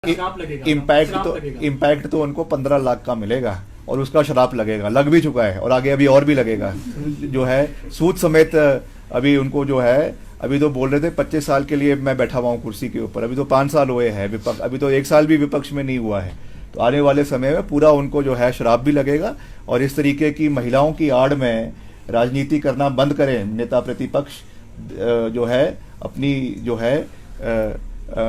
श्राप लगेगा, इम्पैक्ट तो उनको 15 लाख का मिलेगा और उसका श्राप लगेगा, लग भी चुका है और आगे अभी और भी लगेगा। जो है सूद समेत अभी उनको जो है, अभी तो बोल रहे थे 25 साल के लिए मैं बैठा हुआ हूँ कुर्सी के ऊपर, अभी तो 5 साल हुए हैं विपक्ष, अभी तो 1 साल भी विपक्ष में नहीं हुआ है। तो आने वाले समय में पूरा उनको जो है श्राप भी लगेगा। और इस तरीके की महिलाओं की आड़ में राजनीति करना बंद करें नेता प्रतिपक्ष, जो है अपनी जो है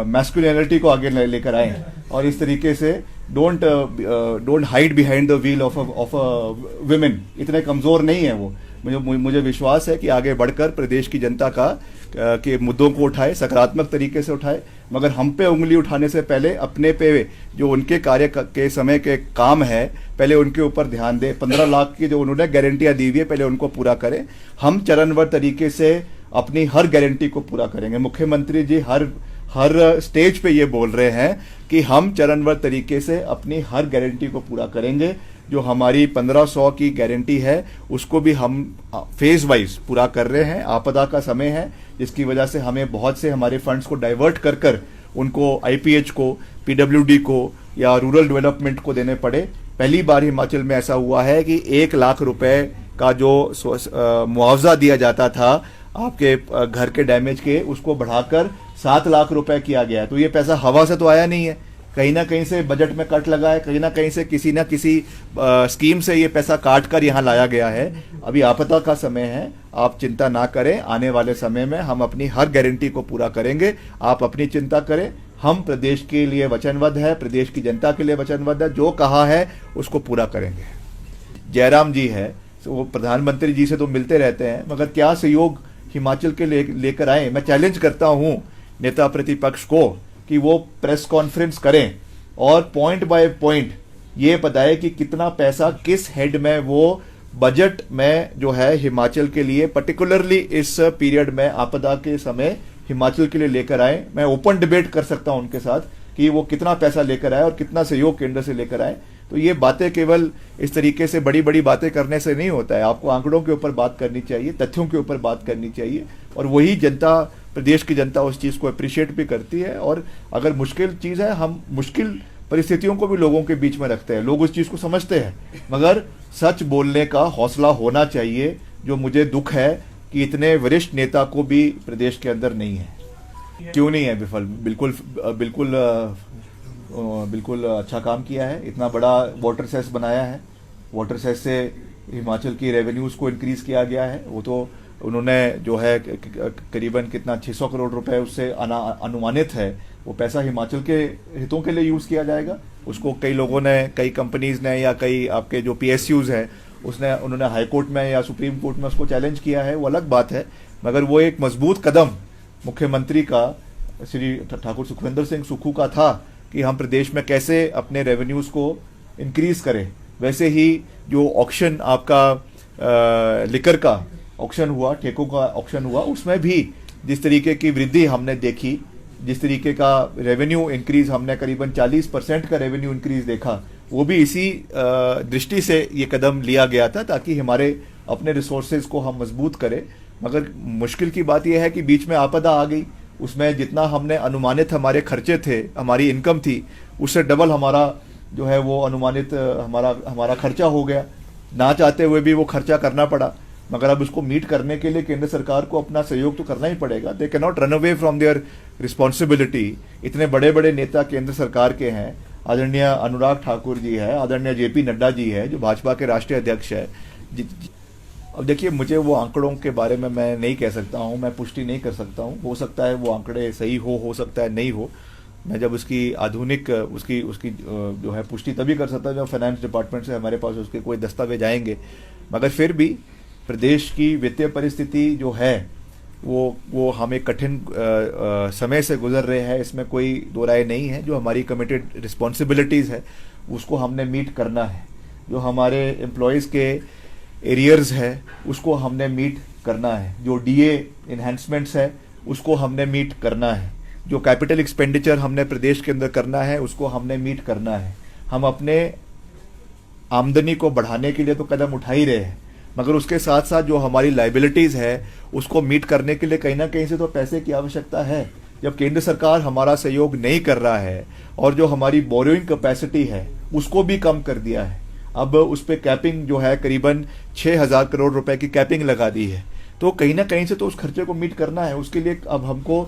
मैस्कुलिनिटी को आगे लेकर आए और इस तरीके से don't hide behind the wheel of a women. इतने कमजोर नहीं है वो। मुझे विश्वास है कि आगे बढ़कर प्रदेश की जनता के मुद्दों को उठाए, सकारात्मक तरीके से उठाए, मगर हम पे उंगली उठाने से पहले अपने पे जो उनके कार्य के समय के काम है पहले उनके ऊपर ध्यान दें। 15 लाख की जो उन्होंने गारंटियां दी हुई है पहले उनको पूरा करें। हम चरणबद्ध तरीके से अपनी हर गारंटी को पूरा करेंगे। मुख्यमंत्री जी हर स्टेज पे ये बोल रहे हैं कि हम चरणबद्ध तरीके से अपनी हर गारंटी को पूरा करेंगे। जो हमारी 1500 की गारंटी है उसको भी हम फेज वाइज पूरा कर रहे हैं। आपदा का समय है जिसकी वजह से हमें बहुत से हमारे फंड्स को डाइवर्ट कर उनको आईपीएच को, पीडब्ल्यूडी को या रूरल डेवलपमेंट को देने पड़े। पहली बार हिमाचल में ऐसा हुआ है कि 1 लाख रुपए का जो मुआवजा दिया जाता था आपके घर के डैमेज के, उसको बढ़ाकर 7 लाख रुपए किया गया है। तो ये पैसा हवा से तो आया नहीं है, कहीं ना कहीं से बजट में कट लगा है, कहीं ना कहीं से किसी ना किसी स्कीम से ये पैसा काट कर यहाँ लाया गया है। अभी आपदा का समय है, आप चिंता ना करें, आने वाले समय में हम अपनी हर गारंटी को पूरा करेंगे। आप अपनी चिंता करें, हम प्रदेश के लिए वचनबद्ध है, प्रदेश की जनता के लिए वचनबद्ध है। जो कहा है उसको पूरा करेंगे। जयराम जी है वो प्रधानमंत्री जी से तो मिलते रहते हैं, मगर क्या सहयोग हिमाचल के लेकर आए। मैं चैलेंज करता हूं नेता प्रतिपक्ष को कि वो प्रेस कॉन्फ्रेंस करें और पॉइंट बाय पॉइंट ये बताए कि कितना पैसा किस हेड में वो बजट में जो है हिमाचल के लिए, पर्टिकुलरली इस पीरियड में आपदा के समय हिमाचल के लिए लेकर आए। मैं ओपन डिबेट कर सकता हूं उनके साथ कि वो कितना पैसा लेकर आए और कितना सहयोग केंद्र से लेकर आए। तो ये बातें केवल इस तरीके से बड़ी बड़ी बातें करने से नहीं होता है। आपको आंकड़ों के ऊपर बात करनी चाहिए, तथ्यों के ऊपर बात करनी चाहिए, और वही जनता, प्रदेश की जनता उस चीज को अप्रिशिएट भी करती है। और अगर मुश्किल चीज है, हम मुश्किल परिस्थितियों को भी लोगों के बीच में रखते हैं, लोग उस चीज को समझते हैं, मगर सच बोलने का हौसला होना चाहिए। जो मुझे दुख है कि इतने वरिष्ठ नेता को भी प्रदेश के अंदर नहीं है। क्यों नहीं है विफल? बिल्कुल बिल्कुल बिल्कुल अच्छा काम किया है। इतना बड़ा वाटर सेस बनाया है, वाटर सेस से हिमाचल की रेवेन्यूज को इंक्रीज किया गया है। वो तो उन्होंने जो है करीबन कितना 600 करोड़ रुपए उससे अनुमानित है, वो पैसा हिमाचल के हितों के लिए यूज किया जाएगा। उसको कई लोगों ने, कई कंपनीज ने या कई आपके जो पीएसयूज है उन्होंने हाई कोर्ट में या सुप्रीम कोर्ट में उसको चैलेंज किया है, वो अलग बात है। मगर वो एक मजबूत कदम मुख्यमंत्री का, श्री ठाकुर सुखविंदर सिंह सुक्खू का था कि हम प्रदेश में कैसे अपने रेवेन्यूज को इंक्रीज करें। वैसे ही जो ऑक्शन आपका लिकर का ऑक्शन हुआ, ठेकों का ऑक्शन हुआ, उसमें भी जिस तरीके की वृद्धि हमने देखी, जिस तरीके का रेवेन्यू इंक्रीज हमने करीबन 40% का रेवेन्यू इंक्रीज देखा, वो भी इसी दृष्टि से ये कदम लिया गया था ताकि हमारे अपने रिसोर्सेज को हम मजबूत करें। मगर मुश्किल की बात यह है कि बीच में आपदा आ गई, उसमें जितना हमने अनुमानित हमारे खर्चे थे, हमारी इनकम थी, उससे डबल हमारा जो है वो अनुमानित हमारा खर्चा हो गया। ना चाहते हुए भी वो खर्चा करना पड़ा, मगर अब उसको मीट करने के लिए केंद्र सरकार को अपना सहयोग तो करना ही पड़ेगा। They can not run away from their responsibility. इतने बड़े बड़े नेता केंद्र सरकार के हैं, आदरणीय अनुराग ठाकुर जी है, आदरणीय जेपी नड्डा जी है जो भाजपा के राष्ट्रीय अध्यक्ष है। अब देखिए, मुझे वो आंकड़ों के बारे में मैं नहीं कह सकता हूँ, मैं पुष्टि नहीं कर सकता हूँ। हो सकता है वो आंकड़े सही हो सकता है नहीं हो। मैं जब उसकी आधुनिक उसकी जो है पुष्टि तभी कर सकता हूँ जब फाइनेंस डिपार्टमेंट से हमारे पास उसके कोई दस्तावेज आएंगे। मगर फिर भी प्रदेश की वित्तीय परिस्थिति जो है वो हम एक कठिन समय से गुजर रहे हैं, इसमें कोई दो राय नहीं है। जो हमारी कमिटेड रिस्पॉन्सिबिलिटीज़ है उसको हमने मीट करना है। जो हमारे एम्प्लॉयज़ के एरियर्स है उसको हमने मीट करना है। जो डीए इन्हेंसमेंट्स है उसको हमने मीट करना है। जो कैपिटल एक्सपेंडिचर हमने प्रदेश के अंदर करना है उसको हमने मीट करना है। हम अपने आमदनी को बढ़ाने के लिए तो कदम उठा ही रहे हैं, मगर उसके साथ साथ जो हमारी लाइबिलिटीज़ है उसको मीट करने के लिए कहीं ना कहीं से तो पैसे की आवश्यकता है। जब केंद्र सरकार हमारा सहयोग नहीं कर रहा है और जो हमारी बोरोइंग कैपेसिटी है उसको भी कम कर दिया है, अब उस पर कैपिंग जो है करीबन 6,000 करोड़ रुपए की कैपिंग लगा दी है, तो कहीं ना कहीं से तो उस खर्चे को मीट करना है। उसके लिए अब हमको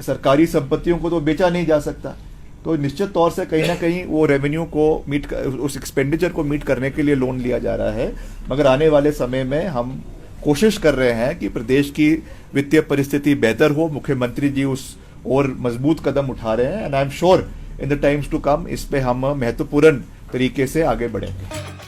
सरकारी संपत्तियों को तो बेचा नहीं जा सकता, तो निश्चित तौर से कहीं ना कहीं वो रेवेन्यू को उस एक्सपेंडिचर को मीट करने के लिए लोन लिया जा रहा है। मगर आने वाले समय में हम कोशिश कर रहे हैं कि प्रदेश की वित्तीय परिस्थिति बेहतर हो। मुख्यमंत्री जी उस और मजबूत कदम उठा रहे हैं and I am sure in the times to come इस पे हम महत्वपूर्ण तरीके से आगे बढ़ेंगे।